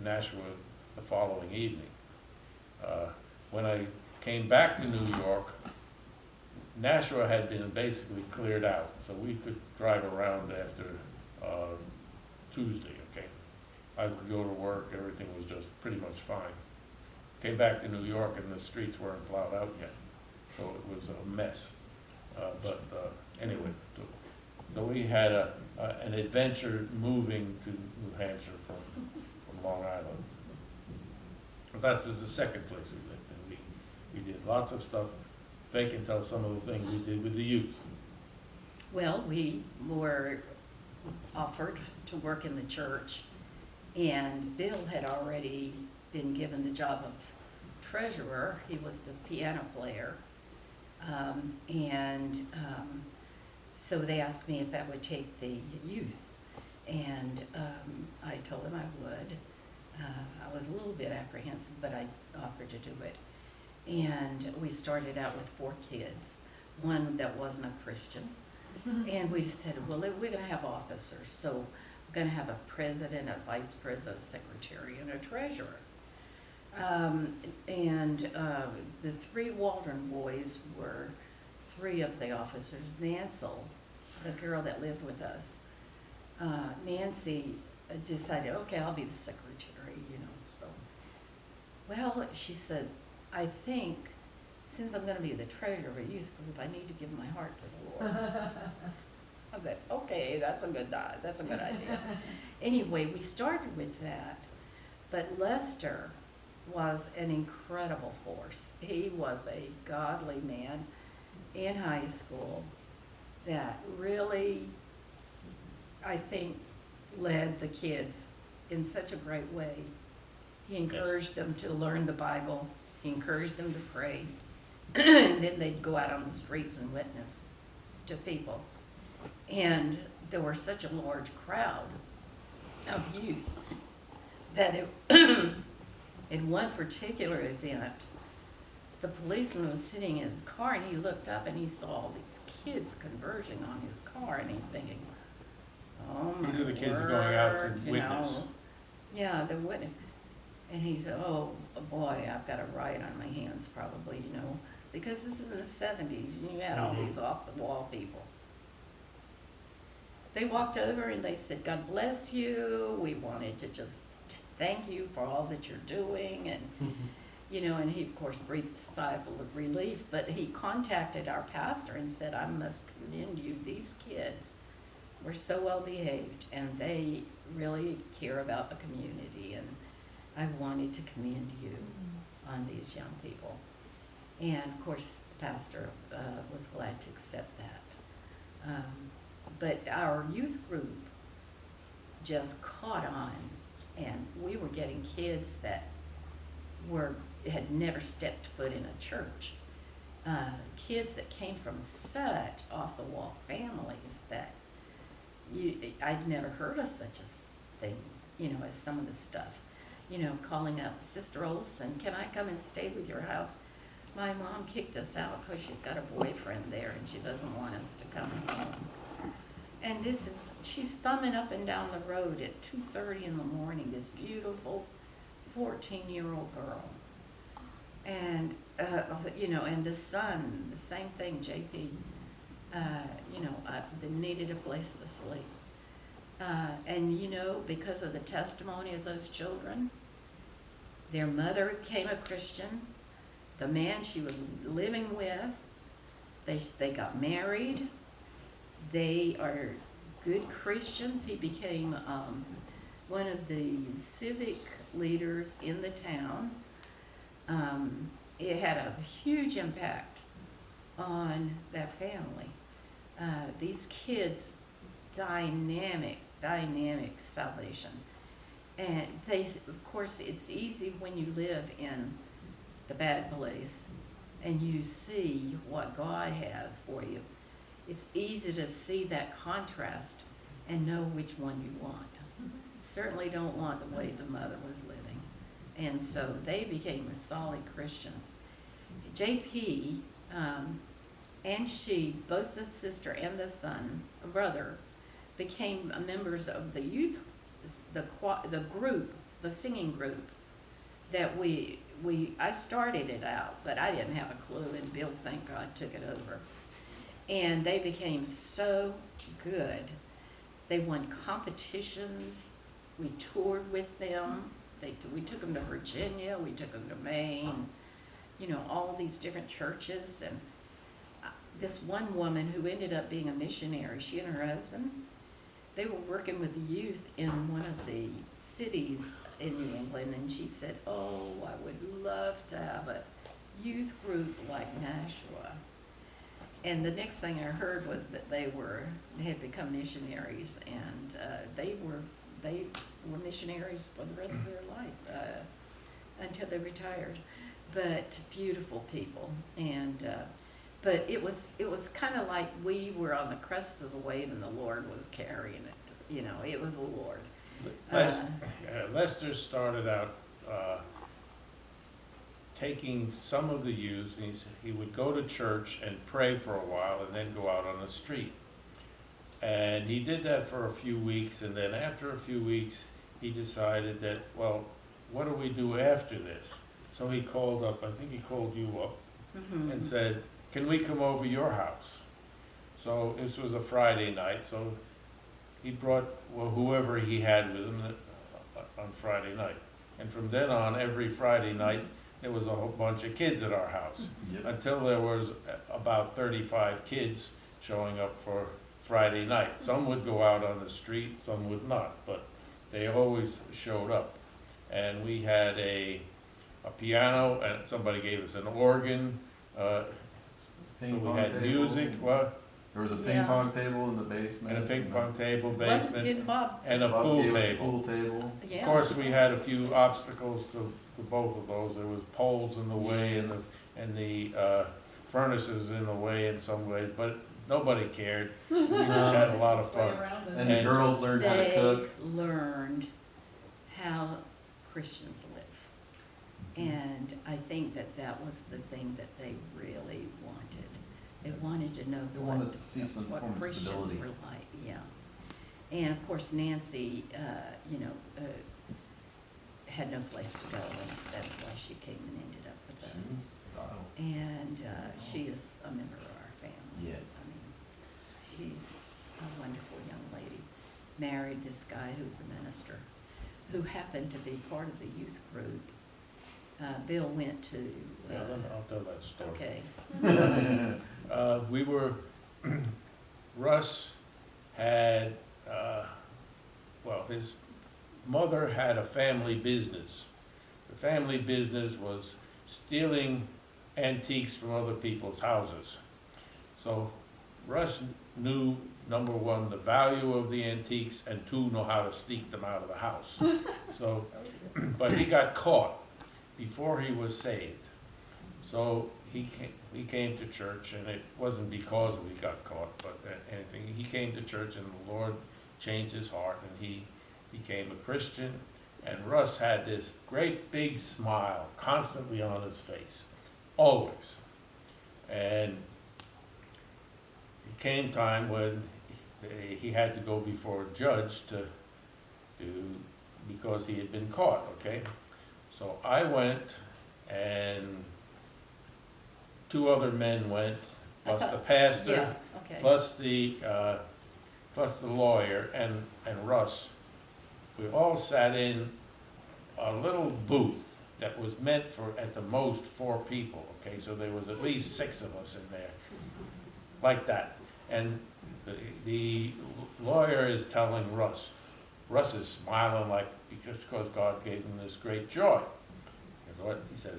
Nashua the following evening. When I came back to New York, Nashua had been basically cleared out, so we could drive around after Tuesday, okay? I could go to work, everything was just pretty much fine. Came back to New York and the streets weren't plowed out yet, so it was a mess. Anyway, so we had an adventure moving to New Hampshire from Long Island. But that was the second place we lived, and we did lots of stuff. Faye can tell some of the things we did with the youth. Well, we were offered to work in the church, and Bill had already been given the job of treasurer. He was the piano player. So they asked me if I would take the youth, and I told them I would. I was a little bit apprehensive, but I offered to do it. And we started out with 4 kids, one that wasn't a Christian. And we just said, well, we're going to have officers. So we're going to have a president, a vice president, a secretary, and a treasurer. The 3 Waldron boys were 3 of the officers. Nancel, the girl that lived with us, Nancy decided, okay, I'll be the secretary, so. Well, she said, I think since I'm going to be the treasurer of a youth group, I need to give my heart to the Lord. I said, okay, that's a good idea. Anyway, we started with that, but Lester was an incredible force. He was a godly man in high school that really, I think, led the kids in such a great way. He encouraged them to learn the Bible. He encouraged them to pray. And then they'd go out on the streets and witness to people. And there was such a large crowd of youth that in one particular event, the policeman was sitting in his car, and he looked up and he saw all these kids converging on his car, and he's thinking, oh my These are the kids word, going out to witness. Yeah, the witness. And he said, oh boy, I've got a riot on my hands probably, because this is in the 70s, and you had all these off-the-wall people. They walked over and they said, God bless you. We wanted to just thank you for all that you're doing. And, and he, of course, breathed a sigh of relief. But he contacted our pastor and said, I must commend you. These kids were so well behaved, and they really care about the community. And I wanted to commend you on these young people. And, of course, the pastor was glad to accept that. But our youth group just caught on, and we were getting kids that had never stepped foot in a church. Kids that came from such off-the-wall families that I'd never heard of such a thing, as some of the stuff. Calling up, Sister Olson, can I come and stay with your house? My mom kicked us out because she's got a boyfriend there and she doesn't want us to come home. And she's thumbing up and down the road at 2:30 in the morning, this beautiful 14-year-old girl. And, and the son, the same thing, JP, they needed a place to sleep. Because of the testimony of those children, their mother became a Christian. The man she was living with, they got married. They are good Christians. He became one of the civic leaders in the town. It had a huge impact on that family. These kids, dynamic salvation. And of course, it's easy when you live in the bad place and you see what God has for you. It's easy to see that contrast and know which one you want. Certainly don't want the way the mother was living. And so they became solid Christians. JP and she, both the sister and the son, brother, became members of the youth, the group the singing group that I started it out, but I didn't have a clue, and Bill, thank God, took it over. And they became so good. They won competitions. We toured with them. We took them to Virginia. We took them to Maine. You know, all these different churches. And this one woman who ended up being a missionary, she and her husband, they were working with the youth in one of the cities in New England, and she said, oh, I would love to have a youth group like Nashua. And the next thing I heard was that they had become missionaries, and they were missionaries for the rest of their life until they retired. But beautiful people, and but it was kind of like we were on the crest of the wave, and the Lord was carrying it. You know, it was the Lord. Lester started out taking some of the youth, and he would go to church and pray for a while and then go out on the street. And he did that for a few weeks, and then after a few weeks, he decided that, well, what do we do after this? So he called up, I think he called you up, and said, can we come over your house? So this was a Friday night, so he brought, well, whoever he had with him on Friday night. And from then on, every Friday night, there was a whole bunch of kids at our house, until there was about 35 kids showing up for Friday night. Some would go out on the street, some would not, but they always showed up. And we had a piano, and somebody gave us an organ, so we had music, what? There was a ping pong table in the basement. And a ping pong table, basement, Didn't Bob? and a Bob pool gave us a table. pool table. Yeah. Of course, we had a few obstacles to both of those. There was poles in the way, and the furnaces in the way in some ways, but nobody cared. We just had a lot of fun. And the girls learned how to cook. They learned how Christians live. And I think that was the thing that they really wanted. They wanted to know They wanted to see some what form of Christians stability. were like, yeah. And of course, Nancy, had no place to go, and that's why she came and ended up with us. And she is a member of our family. Yeah. I mean, she's a wonderful young lady. Married this guy who's a minister, who happened to be part of the youth group. Bill went to. Yeah, I'll tell that story. Okay. We were, Russ had, his mother had a family business. The family business was stealing antiques from other people's houses. So Russ knew, number one, the value of the antiques, and two, know how to sneak them out of the house. So, but he got caught before he was saved. So he came to church, and it wasn't because he got caught, but anything. He came to church, and the Lord changed his heart, and he became a Christian. And Russ had this great big smile constantly on his face, always. And it came time when he had to go before a judge because he had been caught, okay? So I went, and two other men went, plus the pastor, Yeah, okay. plus the lawyer, and Russ. We all sat in a little booth that was meant for, at the most, 4 people, okay? So there was at least 6 of us in there, like that. And the lawyer is telling Russ is smiling like, because God gave him this great joy. He said,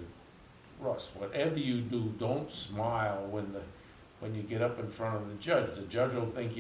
Russ, whatever you do, don't smile when you get up in front of the judge. The judge will think